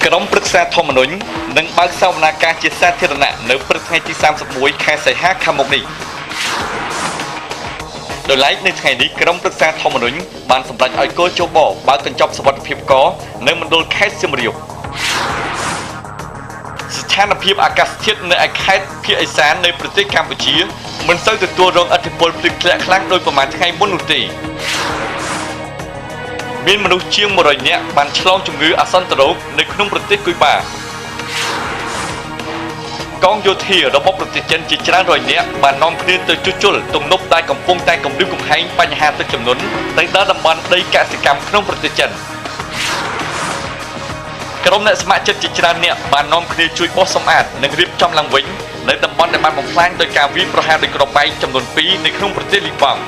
ក្រុមប្រឹក្សាធម្មនុញ្ញនឹងបើកសវនាការជាសាធារណៈនៅព្រឹកថ្ងៃទី31ខែសីហាខាងមុខនេះដោយឡែកនៅថ្ងៃនេះក្រុមប្រឹក្សាធម្មនុញ្ញបានសម្រេចឲ្យកោជបបើកកញ្ចប់សុវត្ថិភាពកនៅមណ្ឌលខេត្តសៀមរាបស្ថានភាពអាកាសធាតុនៅឯខេត្តភាគឦសាននៃប្រទេសកម្ពុជាមិនសូវទទួលរងឥទ្ធិពលភ្លៀងធ្លាក់ខ្លាំងដោយប្រមាណថ្ងៃមុននោះទេមានមនុស្សជាង100នាក់បានឆ្លងជំងឺអាសន្នរោគនៅក្នុងប្រទេសគុយបាកងយោធារបស់ប្រទេសចិនជាច្រើនរយនាក់បាននាំគ្នាទៅជួសជុលទំនប់ដែលកំពុងតែគំរាមកំហែងបញ្ហាទឹកជំនន់ទៅដល់តំបន់ដីកសិកម្មក្នុងប្រទេសចិនក្រុមអ្នកស្ម័គ្រចិត្តជាច្រើននាក់បាននាំគ្នាជួយបោសសម្អាតនិងរៀបចំឡើងវិញនៅតំបន់ដែលបានបំផ្លាញដោយការវាយប្រហារដោយគ្រាប់បែកចំនួន2នៅក្នុងប្រទេសលីបង់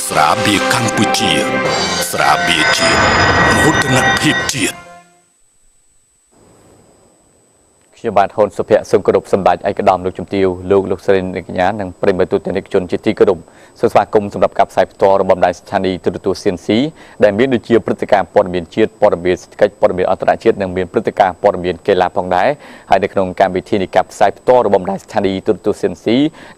ស្រាបៀរកម្ពុជាស្រាបៀរជាតិមោទនភាពជាតិខ្ញុំបាទហ៊ុនសុភ័ក្រសូមគោរពសម្ដេចឯកឧត្តមលោកជំទាវលោកស្រីអ្នកកញ្ញានិងប្រិយមិត្តទូទាំងនិកជនជាទីគោរពសូមស្វាគមន៍សម្រាប់ការផ្សាយផ្ទាល់របស់បណ្ដាញស្ថានីយ៍ទូរទស្សន៍ CNC ដែលមានដូចជាព្រឹត្តិការណ៍ព័ត៌មានជាតិព័ត៌មានសេដ្ឋកិច្ចព័ត៌មានអន្តរជាតិនិងមានព្រឹត្តិការណ៍ព័ត៌មានកីឡាផងដែរហើយនៅក្នុងកម្មវិធីនៃការផ្សាយផ្ទាល់របស់បណ្ដាញស្ថានីយ៍ទូរទស្សន៍ CNC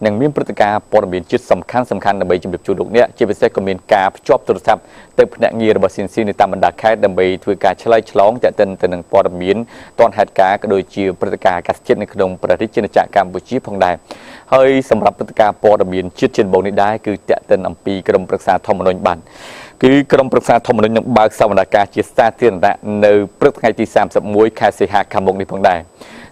និងមានព្រឹត្តិការណ៍ព័ត៌មានជាតិសំខាន់ដើម្បីជម្រាបជូនលោកអ្នកជាពិសេសក៏មានការភ្ជាប់ទូរស័ព្ទទៅភ្នាក់ងាររបស់ CNC នៅតាមបណ្ដាខេត្តដើម្បីធ្វើការឆ្លើយឆ្លងទាក់ទិនទៅនឹងព័ត៌មានទាន់ហេតុការណ៍ក៏ដូចជាព្រឹត្តិការណ៍អាកាសធាតុនៅក្នុងប្រទេសជាតិកម្ពុជាផងដែរហើយសម្រាប់ព្រឹត្តិការណ៍ព័ត៌មានជាតិជាបងនេះដែរគឺទាក់ទិនអំពីក្រុមប្រឹក្សាធម្មនុញ្ញបានគឺក្រុមប្រឹក្សាធម្មនុញ្ញនឹងបើកសវនកម្មជាសាធារណៈនៅព្រឹកថ្ងៃទី31ខែសីហាខាងមុខនេះផងដែរ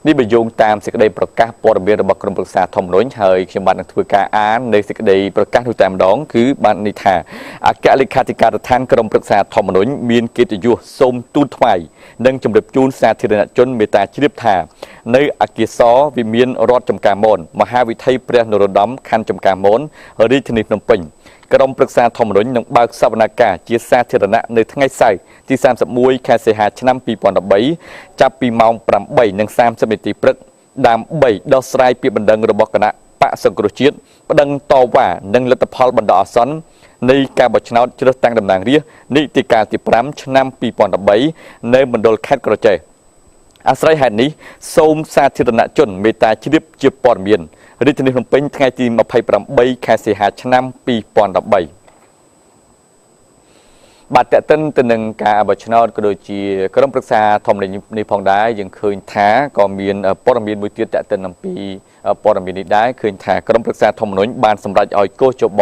នេះបញ្យោងតាមសេចក្តីប្រកាសព័ត៌មានរបស់ក្រុមប្រឹក្សាធម្មនុញ្ញហើយខ្ញុំបាទនឹងធ្វើការអាននៅសេចក្តីប្រកាសនោះតែម្ដងគឺបានន័យថាអគ្គលេខាធិការដ្ឋានក្រុមប្រឹក្សាធម្មនុញ្ញមានកិត្តិយសសូមទូលថ្វាយនិងជម្រាបជូនសាធារណជនមេត្តាជ្រាបថានៅអគារសវិមានរដ្ឋចំការមនមហាវិថីព្រះនរោត្តមខណ្ឌចំការមនរាជធានីភ្នំពេញក្រុមប្រឹក្សាធម្មនុញ្ញនឹងបើកសវនកម្មជាសាធារណៈនៅថ្ងៃសៅរ៍ទី31ខែសីហាឆ្នាំ2013ចាប់ពីម៉ោង 8:30 នាទីព្រឹកដើម្បីដោះស្រាយពាក្យបណ្ដឹងរបស់គណៈបកសង្គ្រោះជាតិប្តឹងតវ៉ានិងលទ្ធផលបណ្ដោះអាសន្ននៃការបោះឆ្នោតជ្រើសតាំងតំណាងរាស្ត្រនីតិកាលទី5ឆ្នាំ2013នៅមណ្ឌលខេត្តក្រចេះអាស្រ័យហេតុនេះសូមសាធារណជនមេត្តាជ្រាបជាព័ត៌មានរាជធានីភ្នំពេញថ្ងៃទី28ខែសីហាឆ្នាំ2013បាទតេតិនទៅនឹងការបោះឆ្នោតក៏ដូចជាក្រុមប្រឹក្សាធម្មនុញ្ញនេះផងដែរយើងឃើញថាក៏មានព័ត៌មានមួយទៀតតេតិនអំពីព័ត៌មាននេះដែរឃើញថាក្រុមប្រឹក្សាធម្មនុញ្ញបានសម្រេចឲ្យកោជប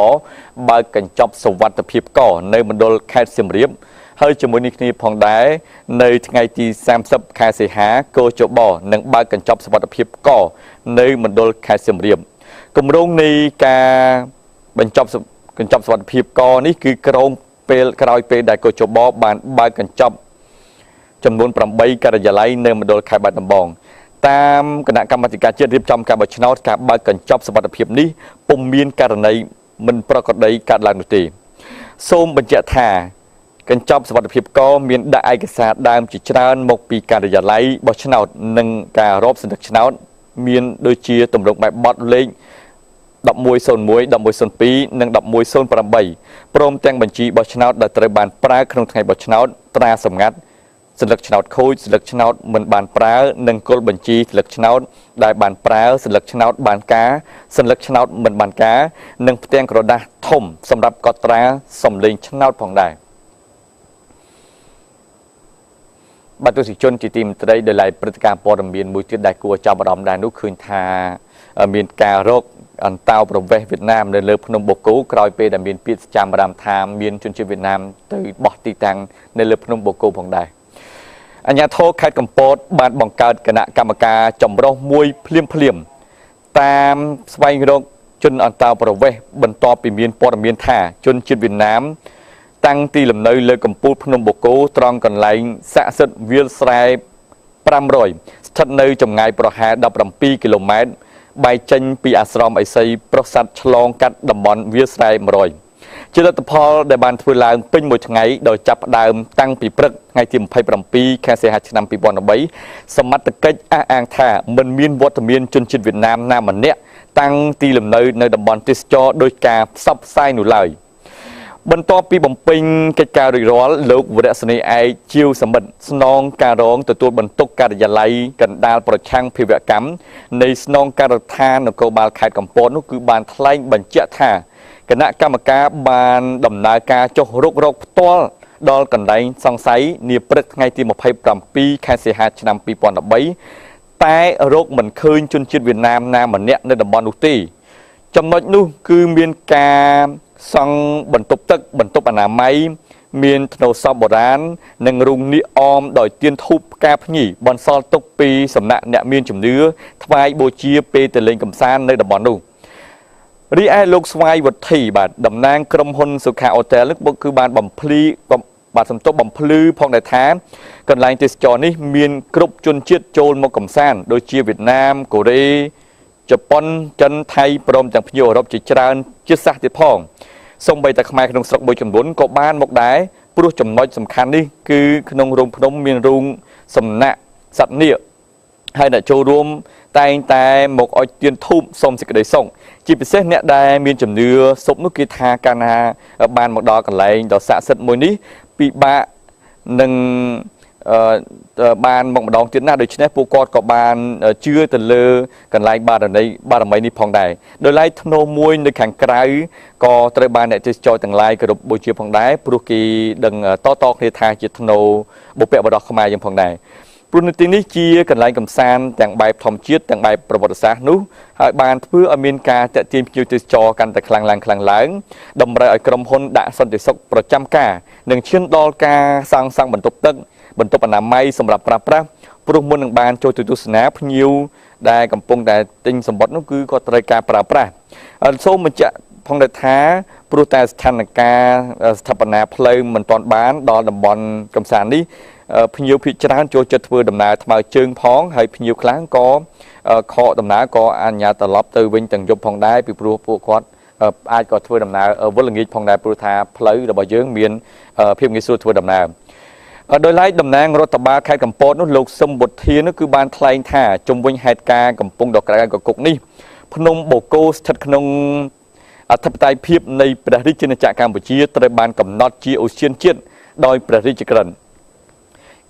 បើកកញ្ចប់សុវត្ថិភាពកនៅមណ្ឌលខេត្តសៀមរាបហើយជាមួយនេះគ្នាផងដែរនៅថ្ងៃទី30ខែសីហាកោជបនឹងបើកកញ្ចប់សុវត្ថិភាពកនៅមណ្ឌលខេត្តសៀមរាបគម្រោងនៃការបញ្ចប់កញ្ចប់សុវត្ថិភាពកនេះគឺក្រោយពេលដែលកោជបបានបើកកញ្ចប់ចំនួន8ការិយាល័យនៅមណ្ឌលខេត្តបាត់ដំបងតាមគណៈកម្មាធិការជាតិរៀបចំការបោះឆ្នោតការបើកកញ្ចប់សុវត្ថិភាពនេះពុំមានករណីមិនប្រក្រតីកើតឡើងនោះទេសូមបញ្ជាក់ថាកញ្ចប់សុវត្ថិភាពកមានដាក់ឯកសារដើមជាច្រើនមកពីការិយាល័យបោះឆ្នោតនិងការរាប់សន្តិឆ្នោតមានដូចជាទម្រង់បែបបទលេខ1101 1102និង1108ព្រមទាំងបញ្ជីបោះឆ្នោតដែលត្រូវបានប្រើក្នុងថ្ងៃបោះឆ្នោតត្រាសម្ងាត់សន្លឹកឆ្នោតខូចសន្លឹកឆ្នោតមិនបានប្រើនិងគល់បញ្ជីសន្លឹកឆ្នោតដែលបានប្រើសន្លឹកឆ្នោតបានការសន្លឹកឆ្នោតមិនបានការនិងផ្ទាំងក្រដាសធំសម្រាប់កត់ត្រាសម្លេងឆ្នោតផងដែរបាទទស្សនិកជនជាទីមេត្រីដោយឡែកព្រឹត្តិការណ៍ព័ត៌មានមួយទៀតដែលគួរចាប់អារម្មណ៍ដែរនោះឃើញថាមានការរកអន្តោប្រវេសន៍វៀតណាមនៅលើភ្នំបូកូក្រោយពេលដែលមានពាក្យចាំរាមថាមានជនជាតិវៀតណាមទៅបោះទីតាំងនៅលើភ្នំបូកូផងដែរអាជ្ញាធរខេត្តកំពតបានបង្កើតគណៈកម្មការចម្រុះមួយភ្លាមតាមស្វែងរកជនអន្តោប្រវេសន៍បន្ទាប់ពីមានព័ត៌មានថាជនជាតិវៀតណាមតាំងទីលំនៅលើកំពូលភ្នំបូកូត្រង់កន្លែងស័ក្តិសិទ្ធិវាលស្រែ500ស្ថិតនៅចម្ងាយប្រហែល17គីឡូម៉ែត្របែកចេញពីអាស្រមឥសីប្រុសស័តឆ្លងកាត់តំបន់វាលស្រែ100 ជាលទ្ធផលដែលបានធ្វើឡើងពេញមួយថ្ងៃដោយចាប់ផ្ដើមតាំងពីព្រឹកថ្ងៃទី27 ខែសីហាឆ្នាំ2013សមត្ថកិច្ចអះអាងថាមិនមានវត្តមានជនជាតិវៀតណាមណាម្នាក់តាំងទីលំនៅនៅតំបន់ទេសចរដោយការផ្សព្វផ្សាយនោះឡើយបន្ទាប់ពីបំពេញកិច្ចការរួចរាល់លោកវរៈសេនីឯកជាវសមិទ្ធស្នងការរងទទួលបន្ទុកការិយាល័យកណ្ដាលប្រឆាំងភេរវកម្មនៃស្នងការដ្ឋាននគរបាលខេត្តកំពតនោះគឺបានថ្លែងបញ្ជាក់ថាគណៈកម្មការបានដំណើរការចុះរុករកផ្ទាល់ដល់កន្លែងសង្ស័យនាព្រឹកថ្ងៃទី27 ខែសីហាឆ្នាំ2013តែរកមិនឃើញជនជាតិវៀតណាមណាម្នាក់នៅតំបន់នោះទេចំណុចនោះគឺមានការសង់បន្ទប់ទឹកបន្ទប់អនាម័យមានធ្នូសពបុរាណនិងរូងនាគអមដោយទៀនធូបផ្កាភ្ញីបន្សល់ទុកពីសំណាក់អ្នកមានជំនឿថ្វាយបូជាពេលទៅលេងកម្សាន្តនៅតំបន់នោះរីឯលោកស្វាយវុធីបាទតំណាងក្រុមហ៊ុនសុខាអូតែលគឺបានបំភ្លឺផងដែរថាកន្លែងទេសចរនេះមានគ្រប់ជនជាតិចូលមកកម្សាន្តដូចជាវៀតណាមកូរ៉េជប៉ុនចិនថៃព្រមទាំងភ្ញៀវអឺរ៉ុបជាច្រើនជាតិសាសន៍ទៀតផងសូម្បីតែខ្មែរក្នុងស្រុកមួយចំនួនក៏បានមកដែរព្រោះចំណុចសំខាន់នេះគឺក្នុងរោងភ្នំមានរូងសំណាក់សត្វនាគហើយអ្នកចូលរួមតែងតែមកអុជទៀនធូបសូមសេចក្តីសុខជាពិសេសអ្នកដែលមានជំនឿសុបនោះគេថាកាលណាបានមកដល់កន្លែងដ៏ស័ក្តិសិទ្ធិមួយនេះពិបាកនឹងបានមកម្ដងទៀតណាដូច្នេះពួកគាត់ក៏បានជឿទៅលើកន្លែងបារមីនេះផងដែរដោយឡែកធ្នូមួយនៅខាងក្រៅក៏ត្រូវបានអ្នកទេសចរទាំងឡាយគោរពបូជាផងដែរព្រោះគេដឹងតគ្នាថាជាធ្នូបុព្វបុរសខ្មែរយ៉ាងផងដែរព្រោះនៅទីនេះជាកន្លែងកម្សាន្តទាំងបែបធម្មជាតិទាំងបែបប្រវត្តិសាស្ត្រនោះហើយបានធ្វើឲ្យមានការតាក់ទាញភ្ញៀវទេសចរកាន់តែខ្លាំងឡើងតម្រូវឲ្យក្រុមហ៊ុនដាក់សន្តិសុខប្រចាំការនិងឈានដល់ការសាងសង់បន្ទប់ទឹកបន្ទប់អនាម័យសម្រាប់ប្រើប្រាស់ព្រោះមុននឹងបានចូលទៅទស្សនាភ្ញៀវដែលកំពុងតែទិញសម្បត្តិនោះគឺគាត់ត្រូវការប្រើប្រាស់សូមបញ្ជាក់ផងដែរថាព្រោះតែស្ថានភាពស្ថាបនាផ្លូវមិនទាន់បានដល់តំបន់កំសាន្តនេះភ្ញៀវភាគច្រើនចូលចិត្តធ្វើដំណើរថ្មើរជើងផងហើយភ្ញៀវខ្លះក៏ខកដំណើរក៏អនុញ្ញាតត្រឡប់ទៅវិញទាំងយប់ផងដែរពីព្រោះពួកគាត់អាចក៏ធ្វើដំណើរវល់ល្ងាចផងដែរព្រោះថាផ្លូវរបស់យើងមានភាពងាយស្រួលធ្វើដំណើរដោយឡែកតំណាងរដ្ឋបាលខេត្តកំពតនោះលោកសឹមវុធានោះគឺបានថ្លែងថាជំវិញហេតុការណ៍កំពុងដកក្រៅកគុកនេះភ្នំបូកូស្ថិតក្នុងអធិបតេយ្យភាពនៃព្រះរាជាណាចក្រកម្ពុជាត្រូវបានកំណត់ជាឧទ្យានជាតិដោយព្រះរាជក្រឹត្យ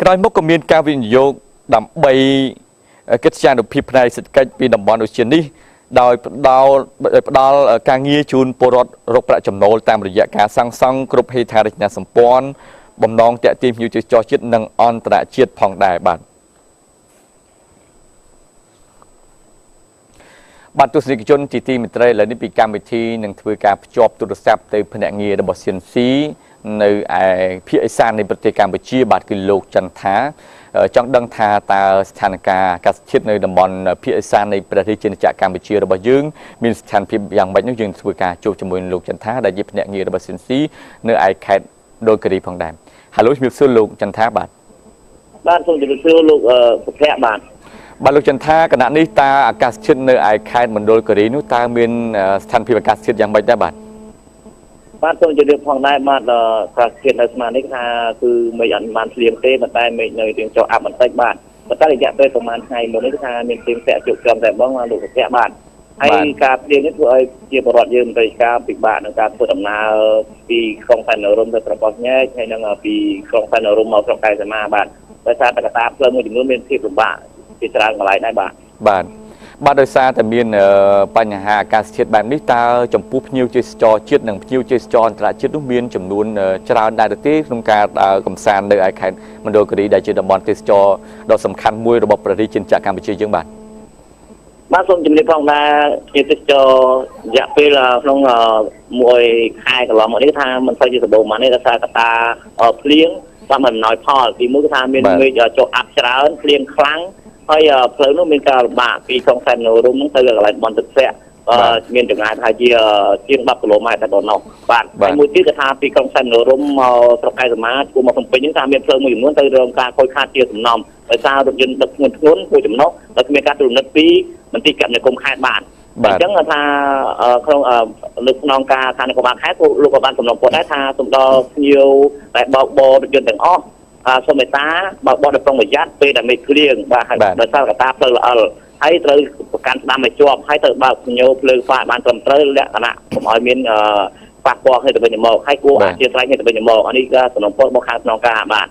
ក្រោយមកក៏មានការវិនិយោគដើម្បីកិច្ចការភាពផ្នែកសេដ្ឋកិច្ចពីតំបន់ឧទ្យាននេះដោយផ្ដល់ការងារជូនពលរដ្ឋរកប្រាក់ចំណូលតាមរយៈការសាងសង់គ្រប់ហេដ្ឋារចនាសម្ព័ន្ធបំណងតាក់ទាញភ្ញៀវទេសចរជាតិនិងអន្តរជាតិផងដែរបាទទស្សនិកជនជាទីមេត្រីឥឡូវនេះពីកម្មវិធីនឹងធ្វើការភ្ជាប់ទូរស័ព្ទទៅភ្នាក់ងាររបស់ CNC នៅឯភាគឦសាននៃប្រទេសកម្ពុជាបាទគឺលោកចន្ទថាចង់ដឹងថាតើស្ថានភាពអាកាសធាតុនៅតំបន់ភាគឥសាននៃប្រទេសជាណាចក្រកម្ពុជារបស់យើងមានស្ថានភាពយ៉ាងម៉េចនោះយើងធ្វើការជួបជាមួយលោកចន្ទថាដែលជាភ្នាក់ងាររបស់ CNC នៅឯខេត្តដូនគិរីផងដែរហៅលោកជំរាបសួរលោកចន្ទថាបាទសូមជំរាបសួរលោកសុភ័ក្របាទលោកចន្ទថាគណៈនេះតើអាកាសធាតុនៅឯខេត្តមណ្ឌលគិរីនោះតើមានស្ថានភាពអាកាសធាតុយ៉ាងម៉េចដែរបាទសូមជម្រាបផងដែរបាទអាកាសធាតុនៅស្មាននេះថាគឺមេឃអត់បានភ្លៀងទេប៉ុន្តែមេឃនៅរៀងចុះអាប់បន្តិចបាទប៉ុន្តែរយៈពេលប្រហែលថ្ងៃមុននេះថាមានភ្លៀងធ្លាក់ជោគជ័យតែបងលោកសុភ័ក្របាទហើយការភ្លៀងនេះធ្វើឲ្យជាបរិវត្តយើងមន្ត្រីការពិបាកក្នុងការធ្វើដំណើរពីក្រុងសែនរុំទៅប្រព័ន្ធញែកហើយនឹងពីក្រុងសែនរុំមកក្រុងកែសីមាបាទដោយសារតែកត្តាផ្លូវមួយចំនួនមានភាពលំបាកជាច្រើនកន្លែងដែរបាទដោយសារតែមានបញ្ហាអាកាសធាតុបែបនេះតើចំពោះភ្ញៀវទេសចរជាតិនិងភ្ញៀវទេសចរអន្តរជាតិនោះមានចំនួនច្រើនដែរទេក្នុងការកម្សាន្តនៅឯខេត្តមណ្ឌលគិរីដែលជាតំបន់ទេសចរដ៏សំខាន់មួយរបស់ប្រទេសជាតិកម្ពុជាយើងបាទសូមជម្រាបផងដែរជាទេសចររយៈពេលក្នុងមួយខែកន្លងមកនេះថាមិនសូវជាសម្បូរប៉ុន្មានទេដោយសារកត្តាភ្លៀងតាមអំណោយផលទីមួយគឺថាមានមេឃចុះអាប់ច្រើនភ្លៀងខ្លាំងហើយផ្លូវនោះមានការលំបាកពីក្រុងសែនរុំហ្នឹងទៅកន្លែងបនទឹកធ្លាក់មានចម្ងាយប្រហែលជាជាង10គីឡូម៉ែត្រតែប៉ុណ្ណោះបាទហើយមួយទៀតគឺថាពីក្រុងសែនរុំមកស្រុកកែសីមាគួរមកភ្នំពេញហ្នឹងថាមានផ្លូវមួយចំនួនទៅរងការខូចខាតជាសំណំដោយសាររថយន្តដឹកធ្ងន់មួយចំណុះដែលគ្មានការត្រួតពិនិត្យពីមន្ទីរគណៈនិគមខេត្តបាទ ចឹងថាក្នុងលើកក្នុងការខាងកបានខែគូលោកក៏បានសំណពរដែរថាសូមដល់ភ្ញៀវដែលបោកបររថយន្តទាំងអស់សូមមេត្តាបើកបរដោយប្រុងប្រយ័ត្នពេលដែលមេឃភ្លៀងបាទហើយដោយសារកត្តាផ្លូវល្អិលហើយត្រូវប្រកាន់ស្ដាំឲ្យជាប់ហើយត្រូវបើកភ្ញៀវភ្លើងฟ้าបានត្រឹមត្រូវលក្ខណៈកុំឲ្យមានប៉ះពាល់គ្នាទៅវិញទៅមកហើយគួរអធិស្ឋានគ្នាទៅវិញទៅមកនេះក៏សំណពររបស់ខាងក្នុងការបាទ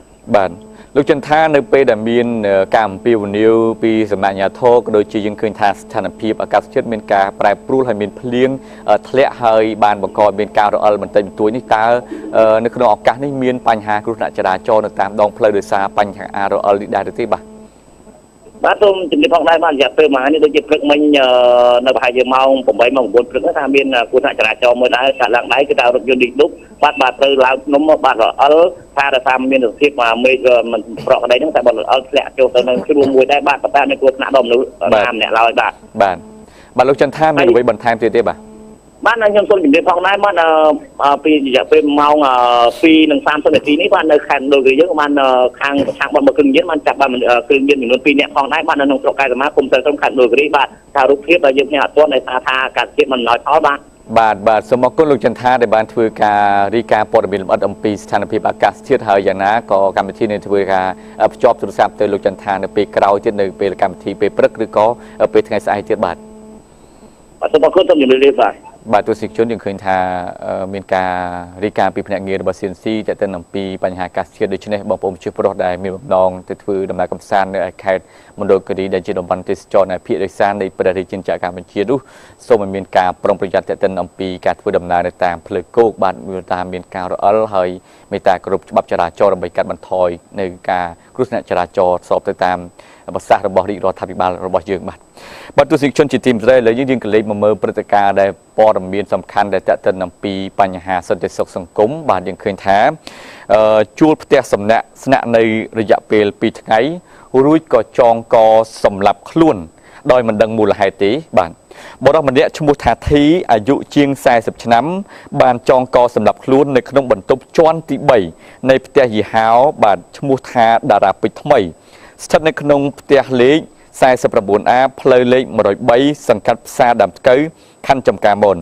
លោកចន្ទថានៅពេលដែលមានការអំពាវនាវពីសំណាក់អាជ្ញាធរក៏ដូចជាយើងឃើញថាស្ថានភាពអាកាសធាតុមានការប្រែប្រួលហើយមានភ្លៀងធ្លាក់ហើយបានបង្កមានការរអិលបន្តិចបន្តួចនេះតើនៅក្នុងឱកាសនេះមានបញ្ហាគ្រោះថ្នាក់ចរាចរណ៍នៅតាមដងផ្លូវដោយសារបញ្ហារអិលនេះដែរទេបាទសូមជំរាបផងដែរបាទរយៈពេលមួយនេះដូចជាព្រឹកមិញនៅប្រហែលជាម៉ោង8ម៉ោង9ព្រឹកថាមានគ្រោះថ្នាក់ចរាចរណ៍មួយដែរកាលឡើងដែរគឺថារថយន្តឌីឌុបបាទត្រូវឡើងភ្នំបាទរអិលថាដោយសារមានសភាពមេឃមិនប្រកក្តីហ្នឹងតែបាទរអិលធ្លាក់ចូលទៅនៅជ្រុំមួយដែរបាទប៉ុន្តែមានគ្រោះថ្នាក់ដល់មនុស្ស5នាក់ឡើយបាទលោកចន្ទថាមានអ្វីបន្ថែមទៀតទេបាទខ្ញុំសូមជំរាបផងដែរបាទពីរយៈពេលម៉ោង2:30 នាទីនេះបាទនៅខេត្តមណ្ឌលគិរីយើងបានខាងបាត់មកគ្រឿងញៀនបានចាប់បានគ្រឿងញៀនចំនួន2នាក់ផងដែរបាទនៅក្នុងស្រុកកែសមាគុំសិលក្រុមខេត្តមណ្ឌលគិរីបាទថារូបភាពដែលយើងអត់ទាន់ថាការជាតិមិនអំណោយផលបាទសូមអរគុណលោកចន្ទថាដែលបានធ្វើការរាយការណ៍ព័ត៌មានលម្អិតអំពីស្ថានភាពអាកាសធាតុហើយយ៉ាងណាក៏កម្មវិធីនេះធ្វើការភ្ជាប់ទូរស័ព្ទទៅលោកចន្ទថានៅពេលក្រោយទៀតនៅពេលកម្មវិធីពេលព្រឹកឬក៏ពេលថ្ងៃស្អែកទៀតបាទសូមអរគុណសូមជម្រាបលាបាទទស្សនិកជនយើងឃើញថាមានការរាយការណ៍ពីភ្នាក់ងាររបស់ CNC ទាក់ទិនអំពីបញ្ហាអាកាសធាតុដូច្នេះបងប្អូនប្រជាពលរដ្ឋដែលមានបំណងទៅធ្វើដំណើរកម្សាន្តនៅខេត្តមណ្ឌលគិរីដែលជាតំបន់ទេសចរណ៍នៃភាគឦសាននៃប្រទេសជាតិកម្ពុជានោះសូមឲ្យមានការប្រុងប្រយ័ត្នទាក់ទិនអំពីការធ្វើដំណើរនៅតាមផ្លូវគោកបាទមានការរអិលហើយមេត្តាគោរពច្បាប់ចរាចរណ៍ដើម្បីកាត់បន្ថយនៅការគ្រោះថ្នាក់ចរាចរណ៍ស្របទៅតាមប្រសាសន៍របស់រាជរដ្ឋាភិបាលរបស់យើងបាទទស្សនិកជនជាទីមេត្រីឥឡូវយើងក៏លេខមកមើលព្រឹត្តិការណ៍ដែលព័ត៌មានសំខាន់ដែលទាក់ទិនអំពីបញ្ហាសន្តិសុខសង្គមបាទយើងឃើញថាជួលផ្ទះសំណាក់ស្នាក់នៅរយៈពេល2ថ្ងៃរួចក៏ចងកសម្លាប់ខ្លួនដោយមិនដឹងមូលហេតុទេបាទបុរសម្នាក់ឈ្មោះថាធីអាយុជាង40ឆ្នាំបានចងកសម្លាប់ខ្លួននៅក្នុងបន្ទប់ជាន់ទី3នៃផ្ទះយីហោបាទឈ្មោះថាតារាពេជ្រថ្មីស្ថិតនៅក្នុងផ្ទះលេខ 49A ផ្លូវលេខ103សង្កាត់ផ្សារដើមស្កូវខណ្ឌចំការមន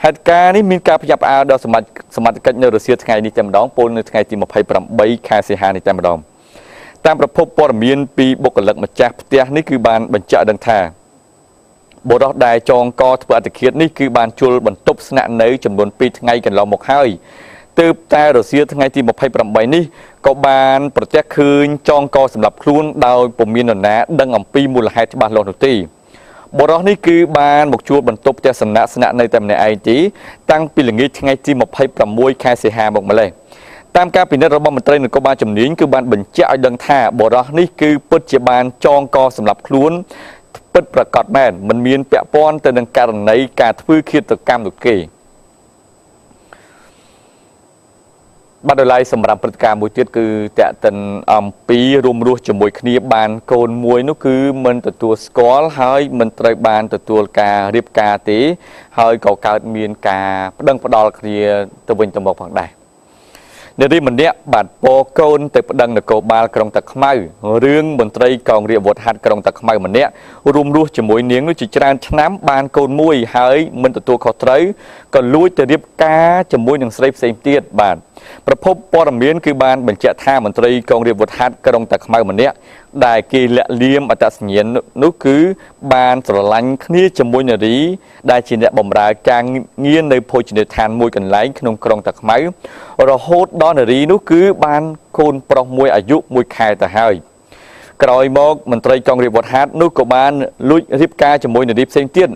ហេតុការណ៍នេះមានការភ្ញាក់ផ្អើលដល់សមត្ថកិច្ចនៅរសៀលថ្ងៃនេះតែម្ដងពលនៅថ្ងៃទី28ខែសីហានេះតែម្ដងតាមប្រភពព័ត៌មានពីបុគ្គលិកម្ចាស់ផ្ទះនេះគឺបានបញ្ជាក់ដឹងថាបុរសដែលចងកធ្វើអត្តឃាតនេះគឺបានជួលបន្ទប់ស្នាក់នៅចំនួន2ថ្ងៃកន្លងមកហើយទើបតែរសៀលថ្ងៃទី28នេះក៏បានប្រទះឃើញចងកសម្រាប់ខ្លួនដោយពុំមាននរណាដឹងអំពីមូលហេតុច្បាស់លាស់នោះទេបុរសនេះគឺបានមកជួលបន្ទប់ផ្ទះសំណាក់ស្នាក់នៅតែម្នាក់ឯងទេតាំងពីល្ងាចថ្ងៃទី26ខែសីហាមកម្លេះតាមការពិនិត្យរបស់មន្ត្រីនគរបាលជំនាញគឺបានបញ្ជាក់ឲ្យដឹងថាបុរសនេះគឺពិតជាបានចងកសម្រាប់ខ្លួនពិតប្រាកដមែនមិនមានពាក់ព័ន្ធទៅនឹងករណីការធ្វើឃាតកម្មនោះទេបាទដោយឡែកសម្រាប់ព្រឹត្តិការណ៍មួយទៀតគឺតាក់ទិនអំពីរួមរស់ជាមួយគ្នាបានកូនមួយនោះគឺមិនទទួលស្គាល់ហើយមិនត្រូវបានទទួលការរៀបការទេហើយក៏កើតមានការប្តឹងផ្ដាល់គ្នាទៅវិញទៅមកផងដែរនារីម្នាក់បាទពោកូនទៅប្តឹងនគរបាលក្រុងតាខ្មៅរឿងមន្ត្រីកងរាជអាវុធហត្ថក្រុងតាខ្មៅម្នាក់រួមរស់ជាមួយនាងនោះជាច្រើនឆ្នាំបានកូនមួយហើយមិនទទួលខុសត្រូវក៏លួចទៅរៀបការជាមួយនឹងស្រីផ្សេងទៀតបាទប្រភពព័ត៌មានគឺបានបញ្ជាក់ថាមន្ត្រីកងរាជអាវុធហត្ថក្រុងតាខ្មៅម្នាក់ដែលគេលាក់លៀមអត្តសញ្ញាណនោះគឺបានស្រឡាញ់គ្នាជាមួយនារីដែលជាអ្នកបម្រើការងារនៅភោជនីយដ្ឋានមួយកន្លែងក្នុងក្រុងតាខ្មៅរហូតដល់នារីនោះគឺបានកូនប្រុសមួយអាយុ1ខែទៅហើយក្រោយមកមន្ត្រីកងរាជអាវុធហត្ថនោះក៏បានលួចរៀបការជាមួយនារីផ្សេងទៀត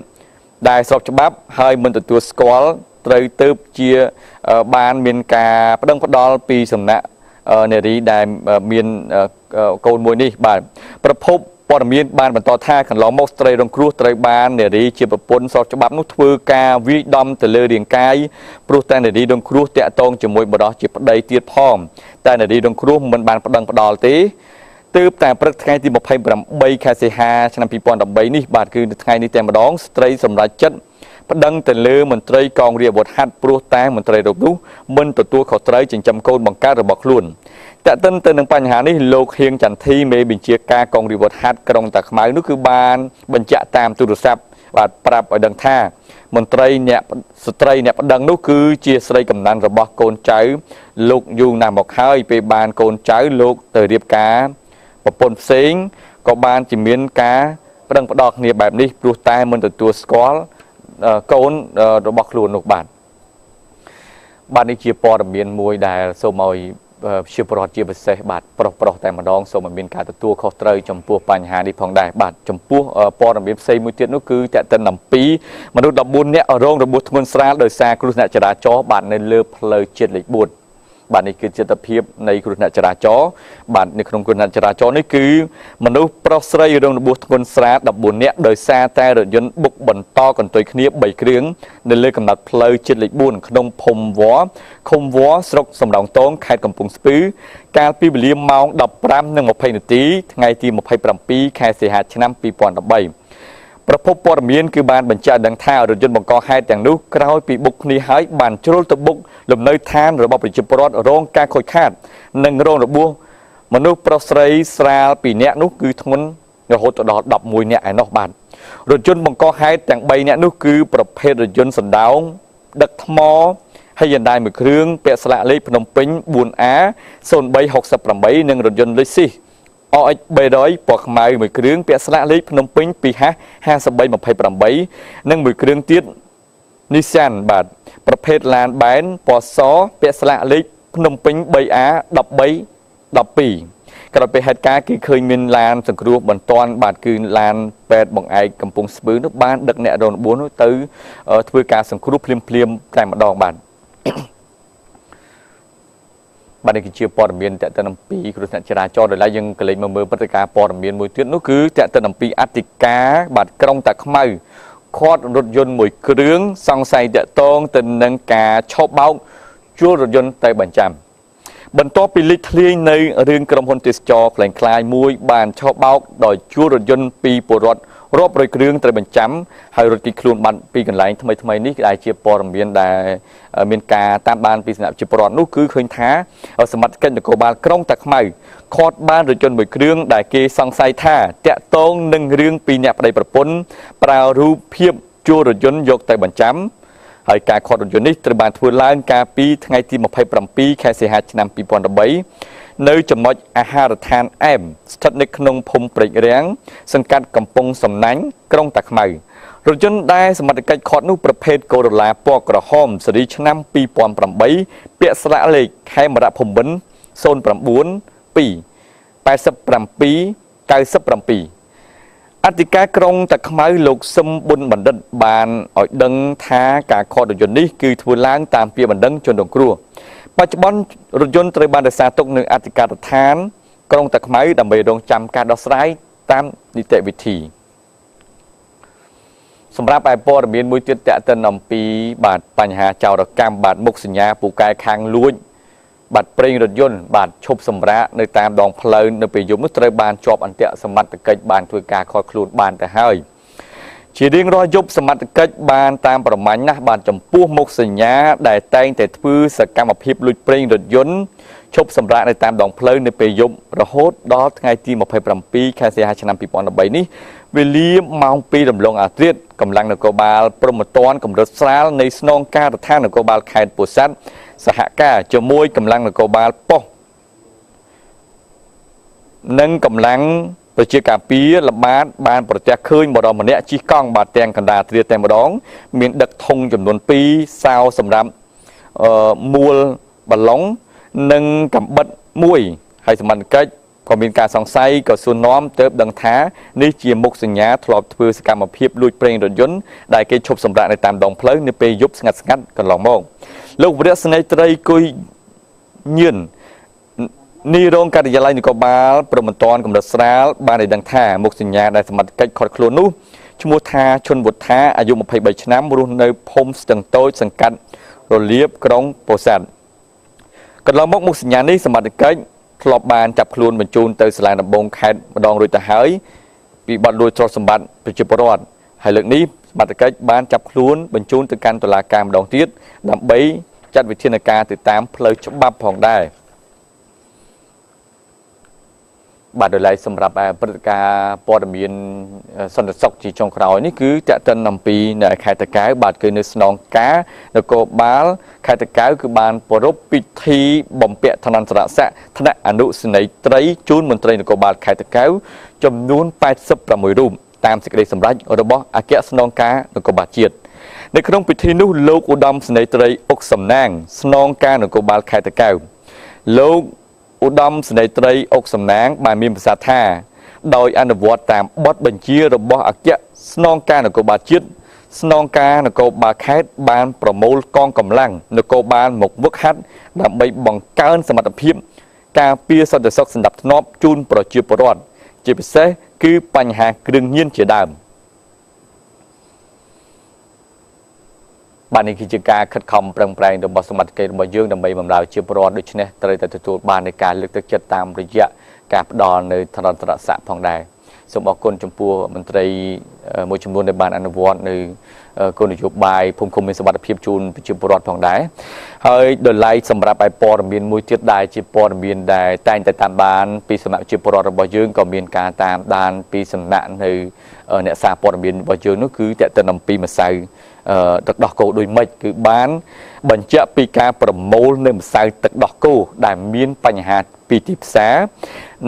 ដែលស្របច្បាប់ហើយមិនទទួលស្គាល់ត្រូវទៅជាបានមានការប្តឹងផ្ដាល់ពីសំណាក់នារីដែលមានកូនមួយនេះបាទប្រភពព័ត៌មានបានបន្តថាកន្លងមកស្ត្រីរងគ្រោះត្រូវបាននារីជាប្រពន្ធស្របច្បាប់នោះធ្វើការវាយដំទៅលើរាងកាយព្រោះតែនារីរងគ្រោះតាក់ទងជាមួយបុរសជាប្តីទៀតផងតែនារីរងគ្រោះមិនបានប្តឹងផ្ដាល់ទេទើបតែព្រឹកថ្ងៃទី28ខែសីហាឆ្នាំ2013នេះបាទគឺនៅថ្ងៃនេះតែម្ដងស្ត្រីសម្រេចចិត្តប្តឹងទៅលើមន្ត្រីកងរាជអាវុធហត្ថព្រោះតែមន្ត្រីរូបនោះមិនទទួលខុសត្រូវចិញ្ចឹមកូនបង្កើតរបស់ខ្លួនតែទន្ទឹមទៅនឹងបញ្ហានេះលោកហៀងចន្ទធីមេបញ្ជាការកងរាជអាវុធហត្ថក្រុងតាខ្មៅនោះគឺបានបញ្ជាក់តាមទូរស័ព្ទ បាទប្រាប់ឲ្យដឹងថាមន្ត្រីអ្នកស្ត្រីអ្នកប្តឹងនោះគឺជាស្រីកំណាន់របស់កូនចៅលោកយូរណាស់មកហើយពេលបានកូនចៅលោកទៅរៀបការប្រពន្ធផ្សេងក៏បានជាមានការប្តឹងផ្ដោតគ្នាបែបនេះព្រោះតែមិនទទួលស្គាល់កូនរបស់ខ្លួននោះបាទនេះជាព័ត៌មានមួយដែលសូមឲ្យជាប្រវត្តិជាពិសេសបាទប្រុសតែម្ដងសូមឲ្យមានការទទួលខុសត្រូវចំពោះបញ្ហានេះផងដែរបាទចំពោះព័ត៌មានផ្សេងមួយទៀតនោះគឺតេតិនអំពីមនុស្ស14នាក់រងរបួសធ្ងន់ស្រាលដោយសារគ្រោះថ្នាក់ចរាចរណ៍បាទនៅលើផ្លូវជាតិលេខ4បាទនេះគឺទស្សនវិជ្ជានៃគ្រោះថ្នាក់ចរាចរណ៍បាទនៅក្នុងគ្រោះថ្នាក់ចរាចរណ៍នេះគឺមនុស្សប្រុសស្រីរងរបួសធ្ងន់ស្រាល14នាក់ដោយសារតែរថយន្តបុកបន្តកន្ទុយគ្នា3គ្រឿងនៅលើកំណត់ផ្លូវជាតិលេខ4ក្នុងភូមិវត្តឃុំវត្តស្រុកសំរោងទងខេត្តកំពង់ស្ពឺកាលពីវេលាម៉ោង 15:20 នាទីថ្ងៃទី27ខែសីហាឆ្នាំ2013ប្រភពព័ត៌មានគឺបានបញ្ជាក់ដឹងថារថយន្តបង្កហេតុទាំងនោះក្រោយពីបុកគ្នាហើយបានជ្រុលទៅបុកលំនៅឋានរបស់ប្រជាពលរដ្ឋរងការខូចខាតនិងរងរបួសមនុស្សប្រុសស្រីស្រាល2នាក់នោះគឺធ្ងន់រហូតដល់11នាក់ឯណោះបាទរថយន្តបង្កហេតុទាំង3នាក់នោះគឺប្រភេទរថយន្តសណ្ដោងដឹកថ្មហើយយន្តដៃមួយគ្រឿងពាក់ស្លាកលេខភ្នំពេញ 4A 0368និងរថយន្តលុយស៊ីOX 300ពណ៌ខ្មៅមួយគ្រឿងពាក់ស្លាកលេខភ្នំពេញ 25328និងមួយគ្រឿងទៀត Nissan បាទប្រភេទឡានបែនពណ៌សពាក់ស្លាកលេខភ្នំពេញ 3A 1312ក្រោយពីហេតុការណ៍គឺឃើញមានឡានសង្គ្រោះបន្ទាន់បាទគឺឡានពេទ្យបង្អែកកំពង់ស្ពឺនោះបានដឹកអ្នករងរបួសនោះទៅធ្វើការសង្គ្រោះភ្លាមតែម្ដងបាទបាទនេះគឺជាព័ត៌មានតេតិនអំពីគ្រោះថ្នាក់ចរាចរណ៍ដោយឡែកយើងក៏លេចមកមើលព្រឹត្តិការណ៍ព័ត៌មានមួយទៀតនោះគឺតេតិនអំពីអធិការបាទក្រុងតាខ្មៅខាត់រថយន្តមួយគ្រឿងសង្ស័យតាក់ទងទៅនឹងការឆោបបោកជួលរថយន្តទៅបញ្ចាំបន្ទាប់ពីលេចធ្លាយនៅរឿងក្រុមហ៊ុនទេសចរខ្លែងខ្លាយមួយបានឆោបបោកដោយជួលរថយន្តពីពលរដ្ឋរាប់រយគ្រឿងត្រូវបញ្ចាំហើយរត់គេចខ្លួនបានពីកន្លែងថ្មីនេះដែលជាព័ត៌មានដែលមានការតាមដានពីសំណាក់ជាពលរដ្ឋនោះគឺឃើញថាសមត្ថកិច្ចនគរបាលក្រុងតាខ្មៅខាត់បានរថយន្តមួយគ្រឿងដែលគេសង្ស័យថាតាក់ទងនឹងរឿងពីអ្នកប្តីប្រពន្ធប្រើរូបភាពជួលរថយន្តយកទៅបញ្ចាំហើយការខាត់រថយន្តនេះត្រូវបានធ្វើឡើងកាលពីថ្ងៃទី27ខែសីហាឆ្នាំ2013នៅចំណុចអាហារដ្ឋានអែមស្ថិតនៅក្នុងភូមិព្រែករាំងសង្កាត់កំពង់សំណាញ់ក្រុងតាខ្មៅរថយន្តដែលសមត្ថកិច្ចខាត់នោះប្រភេទ Corolla ពណ៌ក្រហមស៊េរីឆ្នាំ2008ពាក់ស្លាកលេខខេមរៈភូមិន្ទ0928797អធិការក្រុងតាខ្មៅលោកសឹមប៊ុនបណ្ឌិតបានឲ្យដឹងថាការខាត់រថយន្តនេះគឺធ្វើឡើងតាមពាក្យបណ្ដឹងជនរងគ្រោះបច្ចុប្បន្នរថយន្តត្រូវបានរក្សាទុកនៅអធិការដ្ឋានក្រុងតាខ្មៅដើម្បីរងចាំការដោះស្រាយតាមនីតិវិធីសម្រាប់ឯព័ត៌មានមួយទៀតតាក់ទិនអំពីបាទបញ្ហាចោរកម្មបាទមុខសញ្ញាពូកែខាងលួចបាទប្រេងរថយន្តបាទឈប់សម្រាកនៅតាមដងផ្លូវនៅពេលយប់នោះត្រូវបានជាប់អន្ទាក់សមត្ថកិច្ចបានធ្វើការខកខ្លួនបានទៅហើយជារៀងរាល់យប់សមត្ថកិច្ចបានតាមប្រមាញ់ណាស់បានចំពោះមុខសញ្ញាដែលតែងតែធ្វើសកម្មភាពលួចប្រេងរថយន្តឈប់សម្រាកនៅតាមដងផ្លូវនៅពេលយប់រហូតដល់ថ្ងៃទី27ខែសីហាឆ្នាំ2013នេះវេលាម៉ោង 2 រំលងអាធ្រាត្រកម្លាំងនគរបាលព្រំប្រទានកម្រិតស្រាលនៃស្នងការដ្ឋាននគរបាលខេត្តពោធិ៍សាត់សហការជាមួយកម្លាំងនគរបាលប៉ុស្តិ៍និងកម្លាំងប្រជាការពារល្បាតបានប្រទះឃើញបរិសម្នាក់ជិះកង់បាទទាំងកណ្ដាលទ្រាតែម្ដងមានដឹកធុងចំនួន2សោសម្រាប់មួលបឡុងនិងកាំបិតមួយហើយសមត្ថកិច្ចក៏មានការសង្ស័យក៏សួរនាំទើបដឹងថានេះជាមុខសញ្ញាធ្លាប់ធ្វើសកម្មភាពលួចប្រេងរថយន្តដែលគេឈប់សម្រាកនៅតាមដងផ្លូវនៅពេលយប់ស្ងាត់កន្លងមកលោកវរៈស្នេហ៍ត្រីគុយញឿននាយរងការិយាល័យនគរបាលព្រំប្រទានកម្រិតស្រាលបានឲ្យដឹងថាមុខសញ្ញាដែលសមត្ថកិច្ចខាត់ខ្លួននោះឈ្មោះថាឈុនវុធាអាយុ23ឆ្នាំរស់នៅភូមិស្ទឹងតូចសង្កាត់រលៀបក្រុងពោធិ៍សាត់កន្លងមកមុខសញ្ញានេះសមត្ថកិច្ចធ្លាប់បានចាប់ខ្លួនបញ្ជូនទៅសាលាដំបងខេត្តម្ដងរួចទៅហើយពីបទលួចទ្រព្យសម្បត្តិប្រជាពលរដ្ឋហើយលើកនេះសមត្ថកិច្ចបានចាប់ខ្លួនបញ្ជូនទៅកាន់តុលាការម្ដងទៀតដើម្បីចាត់វិធានការទៅតាមផ្លូវច្បាប់ផងដែរ បាទដោយឡែកសម្រាប់ព្រឹត្តិការណ៍ព័ត៌មានសន្តិសុខជាចុងក្រោយនេះគឺតេតិនអំពីនៅខេត្តតាកែវបាទគឺនៅស្នងការនគរបាលខេត្តតាកែវគឺបានប្រារព្ធពិធីបំពាក់ឋានន្តរស័ក្តិថ្នាក់អនុសេនីយ៍ត្រីជូនមន្ត្រីនគរបាលខេត្តតាកែវចំនួន86រូបតាមសេចក្តីសម្រេចរបស់អគ្គស្នងការនគរបាលជាតិនៅក្នុងពិធីនោះលោកឧត្តមសេនីយ៍ត្រីអុកសំណាងស្នងការនគរបាលខេត្តតាកែវលោកឧត្តមសេនីយ៍ត្រីអុកសំណាងបានមានប្រសាសន៍ថាដោយអនុវត្តតាមបទបញ្ជារបស់អគ្គស្នងការនគរបាលជាតិស្នងការនគរបាលខេត្តបានប្រមូលកងកម្លាំងនគរបាលមកវឹកហាត់ដើម្បីបង្កើនសមត្ថភាពការពារសន្តិសុខសណ្ដាប់ធ្នាប់ជូនប្រជាពលរដ្ឋជាពិសេសគឺបញ្ហាគ្រឿងញៀនជាដើមបាននេះគឺជាការខិតខំប្រឹងប្រែងរបស់សមត្ថកិច្ចរបស់យើងដើម្បីបម្រើជាពលរដ្ឋដូច្នេះត្រូវតែទទួលបាននៃការលើកទឹកចិត្តតាមរយៈការផ្ដល់នៅឋានន្តរស័ក្តិផងដែរសូមអរគុណចំពោះមន្ត្រីមួយចំនួនដែលបានអនុវត្តនៅគោលនយោបាយភូមិឃុំមានសុវត្ថិភាពជូនប្រជាពលរដ្ឋផងដែរហើយដោយឡែកសម្រាប់ឲ្យព័ត៌មានមួយទៀតដែរជាព័ត៌មានដែលតែងតែតាមបានពីសំណាក់ប្រជាពលរដ្ឋរបស់យើងក៏មានការតាមដានពីសំណាក់នៅអ្នកសារព័ត៌មានរបស់យើងនោះគឺតេតិនអំពីម្សៅទឹកដោះគោដូចម៉េចគឺបានបញ្ជាក់ពីការប្រមូលនៅម្សៅទឹកដោះគោដែលមានបញ្ហាពីទីផ្សារ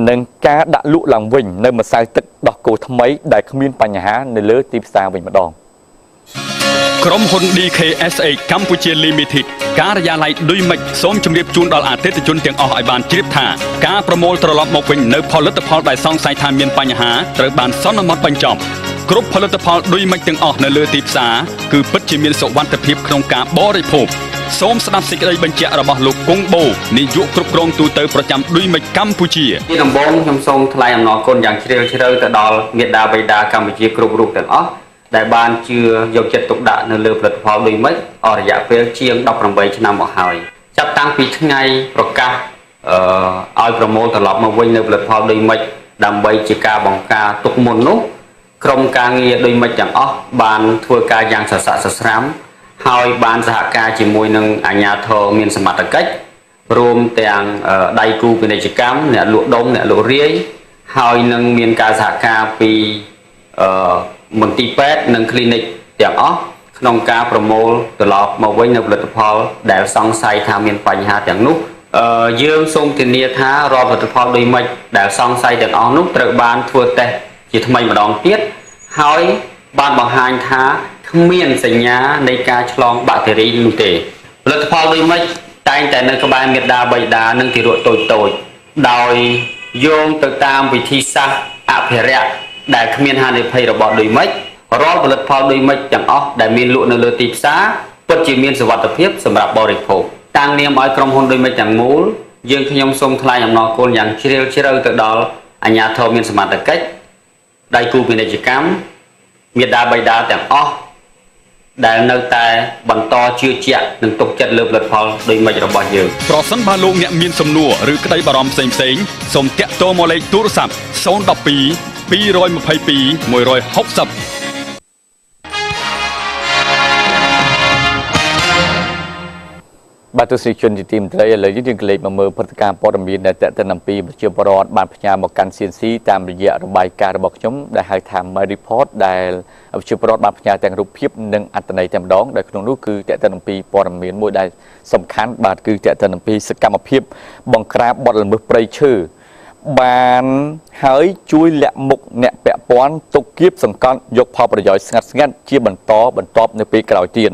និងការដាក់លក់ឡើងវិញនៅម្សៅទឹកដោះគោថ្មីដែលគ្មានបញ្ហានៅលើទីផ្សារវិញម្ដងក្រុមហ៊ុន DKSA កម្ពុជា Limited ការិយាល័យឌុយមិចសូមជម្រាបជូនដល់អតិថិជនទាំងអស់ឲ្យបានជ្រាបថាការប្រមូលត្រឡប់មកវិញនៅផលិតផលដែលសង្ស័យថាមានបញ្ហាត្រូវបានសន្មត់បញ្ចប់គ្រប់ផលិតផលឌុយមិចទាំងអស់នៅលើទីផ្សារគឺពិតជាមានសុវត្ថិភាពក្នុងការបរិភោគសូមស្ដាប់សេចក្តីបញ្ជាក់របស់លោកគង់បូនាយកគ្រប់គ្រងទូតប្រចាំឌុយមិចកម្ពុជាជាដំបូងខ្ញុំសូមថ្លែងអំណរគុណយ៉ាងជ្រាលជ្រៅទៅដល់មេដាបេដាកម្ពុជាគ្រប់រូបទាំងអស់ដែលបានជឿយកចិត្តទុកដាក់នៅលើផលិតផលឌុយមិចអស់រយៈពេលជាង18ឆ្នាំមកហើយចាប់តាំងពីថ្ងៃប្រកាសឲ្យប្រមូលត្រឡប់មកវិញនៅផលិតផលឌុយមិចដើម្បីជាការបង្ការទុកមុននោះក្រុមការងារឌុយមិចទាំងអស់បានធ្វើការយ៉ាងសស្រាក់សស្រាំហើយបានសហការជាមួយនឹងអាជ្ញាធរមានសមត្ថកិច្ចរួមទាំងដៃគូពាណិជ្ជកម្មអ្នកលក់ដុំអ្នកលក់រាយហើយនឹងមានការសហការពីមន្ទីរពេទ្យនិង clinic ទាំងអស់ក្នុងការប្រមូលត្រឡប់មកវិញនៅផលិតផលដែលសង្ស័យថាមានបញ្ហាទាំងនោះយើងសូមធានាថារាល់ផលិតផលឌុយមិចដែលសង្ស័យទាំងអស់នោះត្រូវបានធ្វើតេស្តជាថ្មីម្ដងទៀតហើយបានបង្ហាញថាគ្មានសញ្ញានៃការឆ្លងបាក់តេរីនោះទេផលិតផលឌុយមិចតែងតែនៅក្បែរមាតាបិតានិងទារកតូចតូចដោយយោងទៅតាមវិធីសាស្ត្រអភិរក្សដែលគ្មានហានិភ័យរបស់ឌុយមិចរាល់ផលិតផលឌុយមិចទាំងអស់ដែលមានលក់នៅលើទីផ្សារពិតជាមានសុវត្ថិភាពសម្រាប់បរិភោគតាំងនាមឲ្យក្រុមហ៊ុនឌុយមិចទាំងមូលយើងខ្ញុំសូមថ្លែងអំណរគុណយ៉ាងជ្រាលជ្រៅទៅដល់អាជ្ញាធរមានសមត្ថកិច្ចដៃគូពាណិជ្ជកម្មមាតាបិតាទាំងអស់ដែលនៅតែបន្តជឿជាក់និងទុកចិត្តលើផលិតផលឌុយមិចរបស់យើងប្រសិនបើលោកអ្នកមានសំណួរឬក្តីបារម្ភផ្សេងៗសូមតាក់ទងមកលេខទូរស័ព្ទ012 222 160បាទទស្សនិកជនជាទីមេត្រីឥឡូវយើងក្លែកមកមើលព្រឹត្តិការណ៍ព័ត៌មានដែលតេតិនអំពីប្រជាពលរដ្ឋបានផ្ញើមកកាន់ CNC តាមរយៈរបាយការណ៍របស់ខ្ញុំដែលហៅថា My Report ដែលប្រជាពលរដ្ឋបានផ្ញើទាំងរូបភាពនិងអត្ថន័យតែម្ដងដែលក្នុងនោះគឺតេតិនអំពីព័ត៌មានមួយដែលសំខាន់បាទគឺតេតិនអំពីសកម្មភាពបង្ក្រាបបទល្មើសព្រៃឈើបានហើយជួយលាក់មុខអ្នកពាក់ព័ន្ធទុកគៀបសង្កត់យកផលប្រយោជន៍ស្ងាត់ជាបន្តបន្ទាប់នៅពេលក្រោយទៀត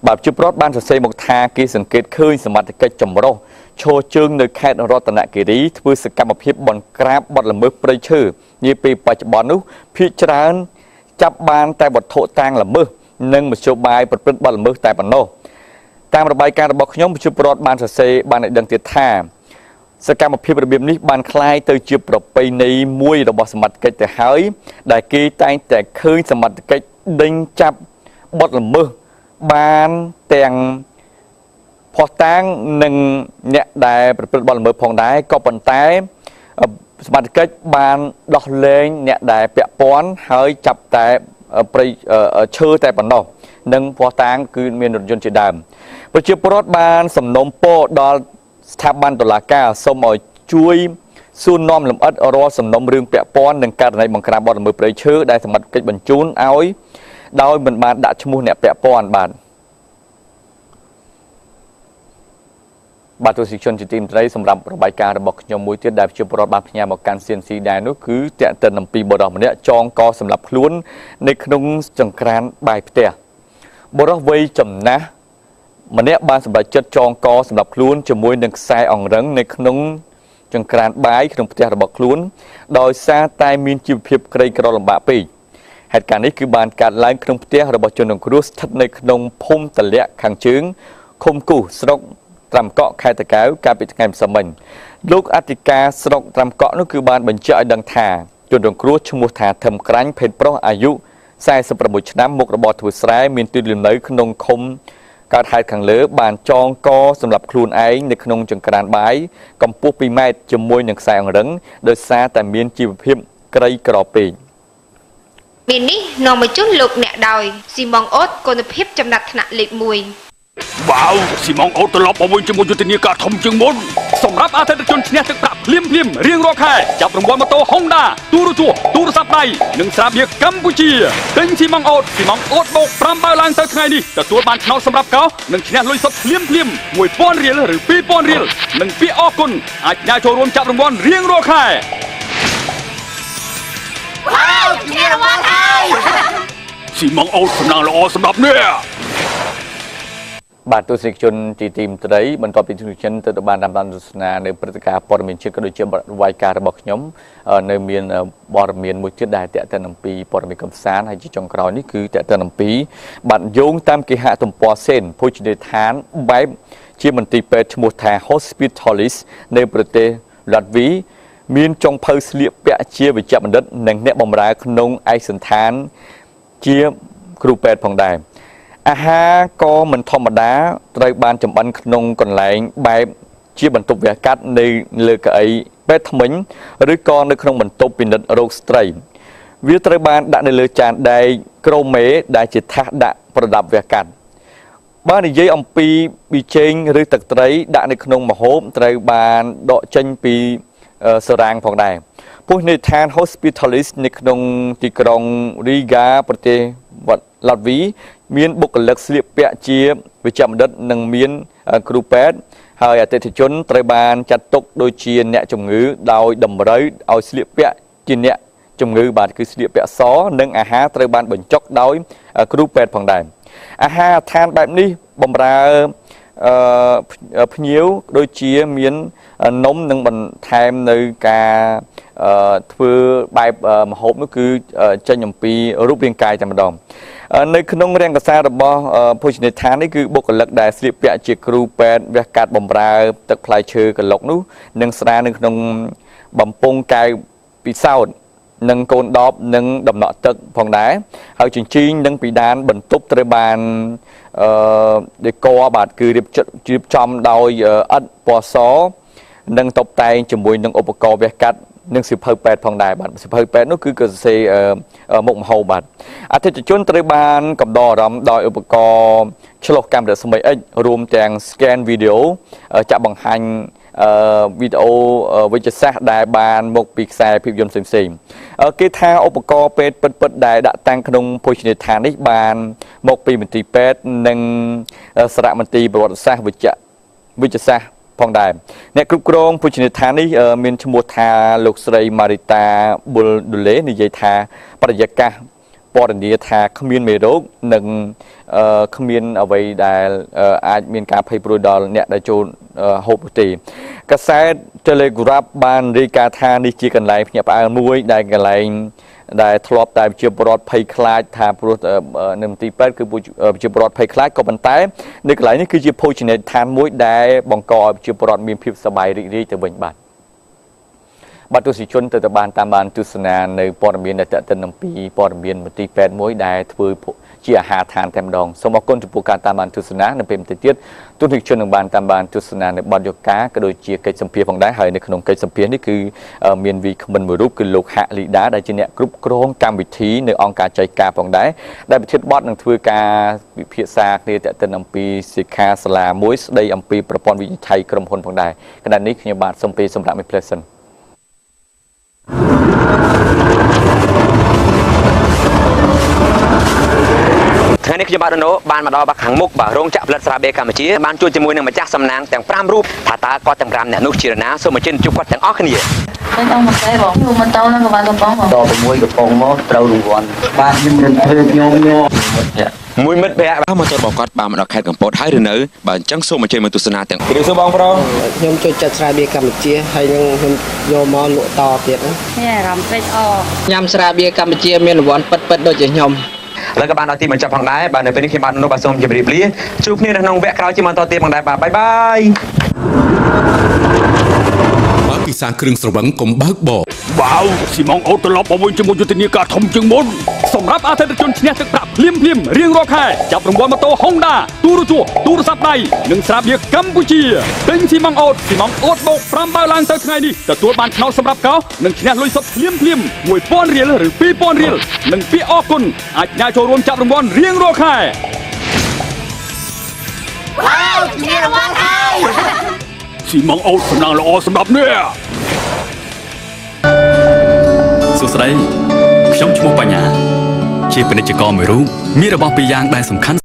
បាទជាប្រវត្តិបានសរសេរមកថាគេសង្កេតឃើញសមត្ថកិច្ចចម្រុះឈរជើងនៅខេត្តរតនគិរីធ្វើសកម្មភាពបង្ក្រាបបទល្មើសព្រៃឈើនាពេលបច្ចុប្បន្ននោះភាគច្រើនចាប់បានតែវត្ថុតាំងល្មើសនិងមធ្យោបាយប្រព្រឹត្តបទល្មើសតែប៉ុណ្ណោះតាមរបាយការណ៍របស់ខ្ញុំជាប្រវត្តិបានសរសេរបានឲ្យដឹងទៀតថាសកម្មភាពរបៀបនេះបានคล้ายទៅជាប្រពៃណីមួយរបស់សមត្ថកិច្ចទៅហើយដែលគេតែងតែឃើញសមត្ថកិច្ចដេញចាប់បទល្មើសបានទាំងភស្តុតាងនិងអ្នកដែលប្រព្រឹត្តបទល្មើសផងដែរក៏ប៉ុន្តែសមត្ថកិច្ចបានដោះលែងអ្នកដែលពាក់ព័ន្ធហើយចាប់តែព្រៃឈើតែប៉ុណ្ណោះនិងភស្តុតាងគឺមានរថយន្តជាដើមប្រជាពលរដ្ឋបានសំណូមពរដល់ស្ថាប័នតុលាការសូមឲ្យជួយ សួរនាំលម្អិតរាល់សំណុំរឿងពាក់ព័ន្ធនឹងករណីបង្ក្រាបបទល្មើសព្រៃឈើដែលសមត្ថកិច្ចបញ្ជូនឲ្យដោយមិនបានដាក់ឈ្មោះអ្នកពាក់ព័ន្ធបាទទស្សនិកជនជាទីមេត្រីសម្រាប់របាយការណ៍របស់ខ្ញុំមួយទៀតដែលជាពលរដ្ឋបានផ្ញើមកកាន់ CNC ដែរនោះគឺតាក់ទិនអំពីបុរសម្នាក់ចងកសម្រាប់ខ្លួននៅក្នុងចង្ក្រានបាយផ្ទះបុរសវ័យចំណាស់ម្នាក់បានសម្រេចចិត្តចងកសម្រាប់ខ្លួនជាមួយនឹងខ្សែអង្រឹងនៅក្នុងចង្ក្រានបាយក្នុងផ្ទះរបស់ខ្លួនដោយសារតែមានជីវភាពក្រីក្រលំបាកពេកហេតុការណ៍នេះគឺបានកើតឡើងក្នុងផ្ទះរបស់ជនរងគ្រោះស្ថិតនៅក្នុងភូមិតលាក់ខាងជើងឃុំគូសស្រុកត្រាំកក់ខេត្តតាកែវកាលពីថ្ងៃម្សិលមិញលោកអធិការស្រុកត្រាំកក់នោះគឺបានបញ្ជាក់ឲ្យដឹងថាជនរងគ្រោះឈ្មោះថាធឹមក្រាញ់ភេទប្រុសអាយុ46ឆ្នាំមុខរបរធ្វើស្រែមានទីលំនៅក្នុងឃុំកើតហេតុខាងលើបានចងកសម្រាប់ខ្លួនឯងនៅក្នុងចង្ក្រានបាយកម្ពស់2ម៉ែត្រជាមួយនឹងខ្សែអង្រឹងដោយសារតែមានជីវភាពក្រីក្រពេកមាននេះនាំមកជូនលោកអ្នកដោយស៊ីម៉ងអូតគុណភាពចំណាត់ថ្នាក់លេខ1wow ស៊ីម៉ងអូតត្រឡប់មកវិញជាមួយយុទ្ធនាការធំជាងមុនសម្រាប់អតិថិជនឈ្នះទឹកប្រាក់ភ្លាមរៀងរាល់ខែចាប់រង្វាន់ម៉ូតូ Honda ទូរទស្សន៍ទូរស័ព្ទដៃនិងស្រាបៀរកម្ពុជាទិញស៊ីម៉ងអូតបូក5បើឡើងទៅថ្ងៃនេះទទួលបានឆ្នោតសម្រាប់កោនិងឈ្នះលុយសុទ្ធភ្លាម1000រៀលឬ2000រៀលនិងពាក្យអរគុណអាចផ្ញើចូលរួមចាប់រង្វាន់រៀងរាល់ខែwow ឈ្នះរង្វាន់ហើយស៊ីម៉ងអូតសំណាងល្អសម្រាប់អ្នកបាទទស្សនិកជនទីមេត្រីបន្ទាប់ពីទស្សនិកជនទៅបានតាមដានទស្សនានៅព្រឹត្តិការណ៍ព័ត៌មានជាតិក៏ដូចជារបាយការណ៍របស់ខ្ញុំនៅមានព័ត៌មានមួយទៀតដែលតាក់ទិនអំពីព័ត៌មានកំសាន្តហើយជាចុងក្រោយនេះគឺតាក់ទិនអំពីបាទយោងតាមគេហទំព័រសេនភោជនីយដ្ឋានបែបជាមន្ទីរពេទ្យឈ្មោះថា Hospitalis នៅប្រទេសឡាតវីមានចុងភៅស្លៀកពាក់ជាវិជ្ជបណ្ឌិតនិងអ្នកបម្រើក្នុងឯកសណ្ឋានជាគ្រូពេទ្យផងដែរអាហារក៏មិនធម្មតាត្រូវបានចម្អិនក្នុងកន្លែងបែបជាបន្ទប់វះកាត់នៅលើកៅអីពេទ្យថ្មិញឬក៏នៅក្នុងបន្ទប់ពិនិត្យរោគស្ត្រីវាត្រូវបានដាក់នៅលើចានដែកក្រូមេដែលជាថាសដាក់ប្រដាប់វះកាត់បើនិយាយអំពីប៊ីចេងឬទឹកត្រីដាក់នៅក្នុងម្ហូបត្រូវបានដកចេញពីសរាងផងដែរភោជនីយដ្ឋាន Hospitalis នៅក្នុងទីក្រុង Riga ប្រទេសឡាតវីមានបុគ្គលិកស្លៀកពាក់ជាវិជ្ជបណ្ឌិតនិងមានគ្រូពេទ្យហើយអតិថិជនត្រូវបានចាត់ទុកដូចជាអ្នកជំងឺដោយតម្រូវឲ្យស្លៀកពាក់ជាអ្នកជំងឺបាទគឺស្លៀកពាក់សនិងអាហារត្រូវបានបញ្ចុកដោយគ្រូពេទ្យផងដែរអាហារឋានបែបនេះបម្រើភ្ញៀវដូចជាមាននំនិងបន្ថែមនៅការធ្វើបែបម្ហូបនោះគឺចេញអំពីរូបរាងកាយតែម្ដងនៅក្នុងរាងកាសារបស់ភោជនីយដ្ឋាននេះគឺបុគ្គលិកដែលស្លៀកពាក់ជាគ្រូពេទ្យវះកាត់បម្រើទឹកផ្លែឈើកន្លុកនោះនឹងស្រានៅក្នុងបំពង់កែវពិសោធន៍និងកូនដបនិងដំណក់ទឹកផងដែរហើយជញ្ជីងនិងពីដានបន្ទប់ត្រូវបានដេក័របាទគឺរៀបចំដោយឥដ្ឋពណ៌សនិងតុបតែងជាមួយនឹងឧបករណ៍វះកាត់និងសិភៅពេទ្យផងដែរបាទសិភៅពេទ្យនោះគឺក៏សរសេរមុខម្ហូបបាទអតិថិជនត្រូវបានកំដរអារម្មណ៍ដោយឧបករណ៍ឆ្លុះកាមេរ៉ាស្មី X រួមទាំង scan video ចាក់បង្ហាញវីដេអូវិទ្យាសាស្ត្រដែលបានមកពីខ្សែភាពយន្តផ្សេងៗគេថាឧបករណ៍ពេទ្យពិតៗដែលដាក់តាំងក្នុងភោជនីយដ្ឋាននេះបានមកពីមន្ទីរពេទ្យនិងសារមន្ទីរប្រវត្តិសាស្ត្រវិទ្យាសាស្ត្រផងដែរអ្នកគ្រប់គ្រងភោជនីយដ្ឋាននេះមានឈ្មោះថាលោកស្រី Marita Buldule និយាយថាបរិយាកាសពណ៌នាថាគ្មានមេរោគនិងគ្មានអ្វីដែលអាចមានការភ័យព្រួយដល់អ្នកដែលចូលហូបទេកាសែត Telegraph បានរាយការណ៍ថានេះជាកន្លែងភ្ញាក់ផ្អើលមួយដែលកន្លែងដែលធ្លាប់តែជាពលរដ្ឋភ័យខ្លាចថាព្រោះនៅមន្ទីរពេទ្យគឺជាពលរដ្ឋភ័យខ្លាចក៏ប៉ុន្តែនៅកន្លែងនេះគឺជាភោជនីយដ្ឋានមួយដែលបង្កឲ្យជាពលរដ្ឋមានភាពសប្បាយរីករាយទៅវិញបាទទស្សនិកជនទៅបានតាមបានទស្សនានៅព័ត៌មានដែលតេតិនអំពីព័ត៌មានមន្ទីរពេទ្យមួយដែលធ្វើជាអាហារឋានតែម្ដងសូមអរគុណចំពោះការតាមបានទស្សនានៅពេលបន្តិចទៀតទស្សនិកជននឹងបានតាមបានទស្សនានៅបទយកាក៏ដូចជាកិច្ចសម្ភារផងដែរហើយនៅក្នុងកិច្ចសម្ភារនេះគឺមានវីគ្មិនមួយរូបគឺលោកហាក់លីដាដែលជាអ្នកគ្រប់គ្រងកម្មវិធីនៅអង្គការចៃការផងដែរដែលប្រធានបទនឹងធ្វើការពិភាក្សាគ្នាតេតិនអំពីសិក្ខាសាលាមួយស្ដីអំពីប្រព័ន្ធវិទ្យាសាស្ត្រក្រុមហ៊ុនផងដែរខណៈនេះខ្ញុំបាទសូមពេលសម្រាប់មេផ្លែសិន នេះខ្ញុំបាទរណូបានមកដល់ខាងមុខបាទរោងចក្រផលិតស្រាបៀរកម្ពុជាបានជួបជាមួយនឹងម្ចាស់សំណាងទាំង5រូបថាតើគាត់ទាំង5អ្នកនោះជាណាសូមអញ្ជើញជួបគាត់ទាំងអស់គ្នាខ្ញុំចង់មកទេបងខ្ញុំមកតោនឹងកបាកំប៉ុងបងត6កំប៉ុងមកត្រូវរង្វាន់បាទខ្ញុំរំភើបញោមមួយមិត្តភ័ក្តិមកចូលរបស់គាត់បានមកដល់ខេត្តកំពតហើយឬនៅបាទអញ្ចឹងសូមអញ្ជើញមកទស្សនាទាំងពីសួរបងប្រុសខ្ញុំជួយចាត់ស្រាបៀរកម្ពុជាហើយនឹងខ្ញុំយកមកលក់តទៀតណាមានអារម្មណ៍ត្រេកអរញ៉ាំស្រាបៀរកម្ពុជាមានរង្វាន់ពិតៗដូចជាខ្ញុំហើយក៏បានដល់ទីបញ្ចប់ផងដែរបាទនៅពេលនេះខ្ញុំបាទនោះបាទសូមជម្រាបលាជួបគ្នានៅក្នុងវគ្គក្រោយជាបន្តទៀតផងដែរបាទបាយបាយបើពិសាគ្រឿងស្រវឹងកុំបើកបោវ៉ាវស៊ីម៉ងអូត្រឡប់មកវិញជាមួយយុទ្ធនាការធំជាងមុនសម្រាប់អតិថិជនឈ្នះទឹកប្រាក់ភ្លាមរៀងរាល់ខែចាប់រង្វាន់ម៉ូតូ Honda ទូរទស្សន៍ទូរស័ព្ទដៃនិងស្រាបៀរកម្ពុជាទិញស៊ីម៉ងអូតបូក5បើឡើងទៅថ្ងៃនេះទទួលបានឆ្នោតសម្រាប់កោនិងឈ្នះលុយសុទ្ធភ្លាម1000រៀលឬ2000រៀលនិងពាក្យអរគុណអាចញ៉ាំចូលរួមចាប់រង្វាន់រៀងរាល់ខែវ៉ាវឈ្នះរង្វាន់ហើយស៊ីម៉ងអូតសំណាងល្អសម្រាប់អ្នកសួស្តីខ្ញុំឈ្មោះបញ្ញាជាពាណិជ្ជករមួយរូបមានរបស់ពីរយ៉ាងដែលសំខាន់